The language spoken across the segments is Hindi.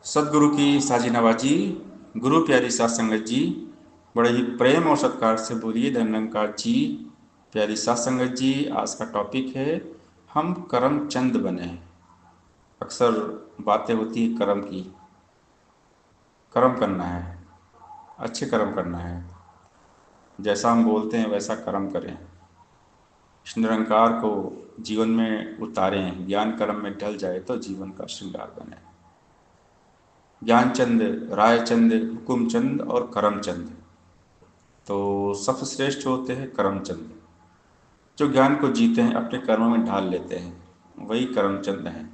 सदगुरु की साजी नवाजी, गुरु प्यारी सात संगत जी, बड़े ही प्रेम और सत्कार से बोलिए धन्यंकार जी। प्यारी सात संगत जी, आज का टॉपिक है हम करमचंद बने। अक्सर बातें होती है कर्म की। कर्म करना है, अच्छे कर्म करना है, जैसा हम बोलते हैं वैसा कर्म करें, इस निरंकार को जीवन में उतारें, ज्ञान कर्म में ढल जाए तो जीवन का श्रृंगार बने। ज्ञानचंद, रायचंद, हुकुमचंद और करमचंद, तो सबसे श्रेष्ठ होते हैं करमचंद। जो ज्ञान को जीते हैं, अपने कर्मों में ढाल लेते हैं, वही करमचंद हैं।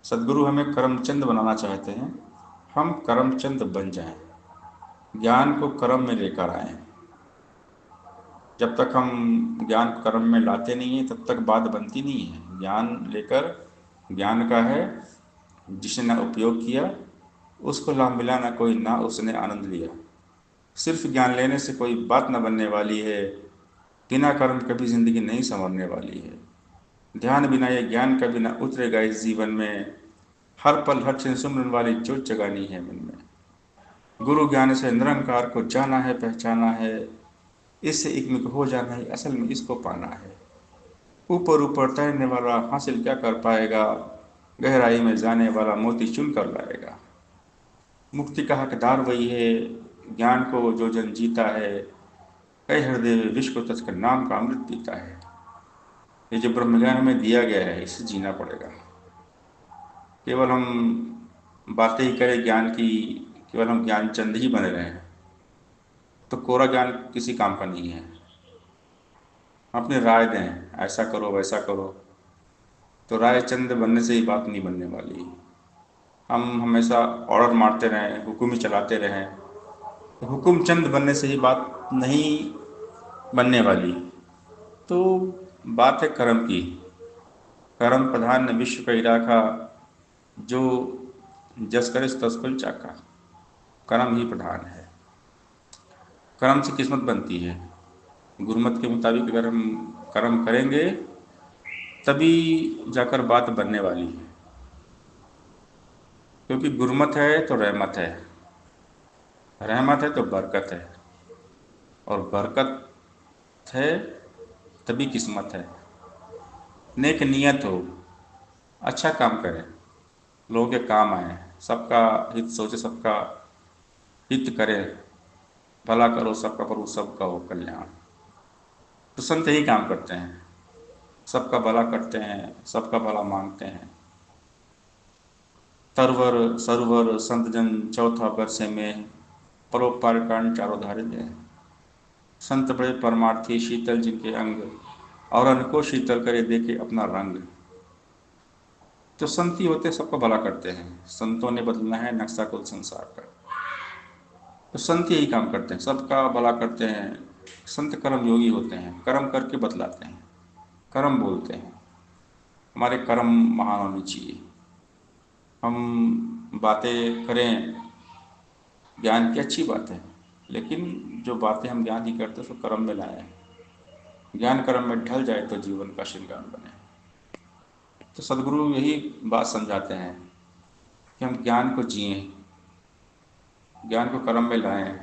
सदगुरु हमें करमचंद बनाना चाहते हैं, हम करमचंद बन जाएं, ज्ञान को कर्म में लेकर आएं। जब तक हम ज्ञान को कर्म में लाते नहीं हैं तब तक बात बनती नहीं है। ज्ञान लेकर, ज्ञान का है जिसने ना उपयोग किया उसको लाभ मिला, ना कोई ना उसने आनंद लिया। सिर्फ ज्ञान लेने से कोई बात न बनने वाली है, बिना कर्म कभी जिंदगी नहीं संवरने वाली है। ध्यान बिना या ज्ञान का बिना उतरेगा इस जीवन में, हर पल हर क्षण सुमरन वाली जोत जगानी है मन में। गुरु ज्ञान से निरंकार को जाना है, पहचाना है, इससे एकमिक हो जाना है, असल में इसको पाना है। ऊपर ऊपर तैरने वाला हासिल क्या कर पाएगा, गहराई में जाने वाला मोती चुन कर लाएगा। मुक्ति का हकदार वही है, ज्ञान को जो जन जीता है, कई हृदय विश्व को तज कर नाम का अमृत पीता है। ये जो ब्रह्म ज्ञान हमें दिया गया है, इसे जीना पड़ेगा। केवल हम बातें ही करें ज्ञान की, केवल हम ज्ञानचंद ही बने रहें, तो कोरा ज्ञान किसी काम का नहीं है। अपनी राय दें, ऐसा करो वैसा करो, तो राय चंद बनने से ही बात नहीं बनने वाली। हम हमेशा ऑर्डर मारते रहें, हुक्म ही चलाते रहें, तो हुक्म चंद बनने से ही बात नहीं बनने वाली। तो बात है कर्म की। कर्म प्रधान ने विश्व कही राखा, जो जस करे तस कुल चाका। कर्म ही प्रधान है। कर्म से किस्मत बनती है। गुरुमत के मुताबिक अगर हम कर्म करेंगे तभी जाकर बात बनने वाली है। क्योंकि गुरुमत है तो रहमत है, रहमत है तो बरकत है, और बरकत है तभी किस्मत है। नेक नियत हो, अच्छा काम करें, लोगों के काम आए, सबका हित सोचे, सबका हित करें, भला करो सबका प्रभु सबका हो कल्याण। तो संत यही काम करते हैं, सबका भला करते हैं, सबका भला मांगते हैं। तरवर सरवर संत जन चौथा बरसे में, परोपकार कारण चारों धारे दे। संत बड़े परमार्थी शीतल जिनके अंग, और अनको शीतल करे देखे अपना रंग। तो संत ही होते सबका भला करते हैं, संतों ने बदलना है नक्शा कुल संसार का। तो संत यही काम करते हैं, सबका भला करते हैं। संत कर्म योगी होते हैं, कर्म करके बतलाते हैं, कर्म बोलते हैं। हमारे कर्म महान होने चाहिए। हम बातें करें ज्ञान की, अच्छी बात है, लेकिन जो बातें हम ज्ञान की करते हैं उसको कर्म में लाएं। ज्ञान कर्म में ढल जाए तो जीवन का श्रृंगार बने। तो सदगुरु यही बात समझाते हैं कि हम ज्ञान को जिएं, ज्ञान को कर्म में लाएं,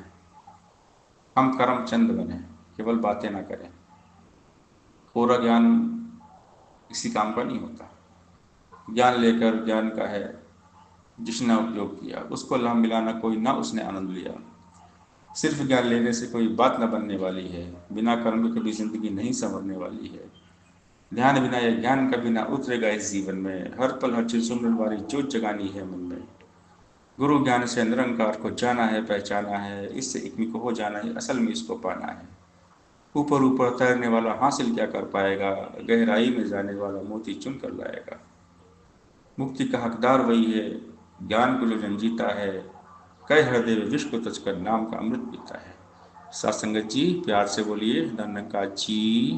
हम कर्मचंद बने, केवल बातें ना करें। पूरा ज्ञान किसी काम का नहीं होता। ज्ञान लेकर, ज्ञान का है जिसने उपयोग किया उसको लाभ मिला, ना कोई ना उसने आनंद लिया। सिर्फ ज्ञान लेने से कोई बात न बनने वाली है, बिना कर्म के कभी जिंदगी नहीं संवरने वाली है। ध्यान बिना या ज्ञान का बिना उतरेगा इस जीवन में, हर पल हर चीज सुमरन वाली जोत जगानी है मन में। गुरु ज्ञान से निरंकार को जाना है, पहचाना है, इससे एकमिक हो जाना है, असल में इसको पाना है। ऊपर ऊपर तैरने वाला हासिल क्या कर पाएगा, गहराई में जाने वाला मोती चुन कर लाएगा। मुक्ति का हकदार वही है, ज्ञान को जो जन जीता है, कई हृदय में विश्व को तज कर नाम का अमृत पीता है। सात संगत जी, प्यार से बोलिए धन्यंकार जी।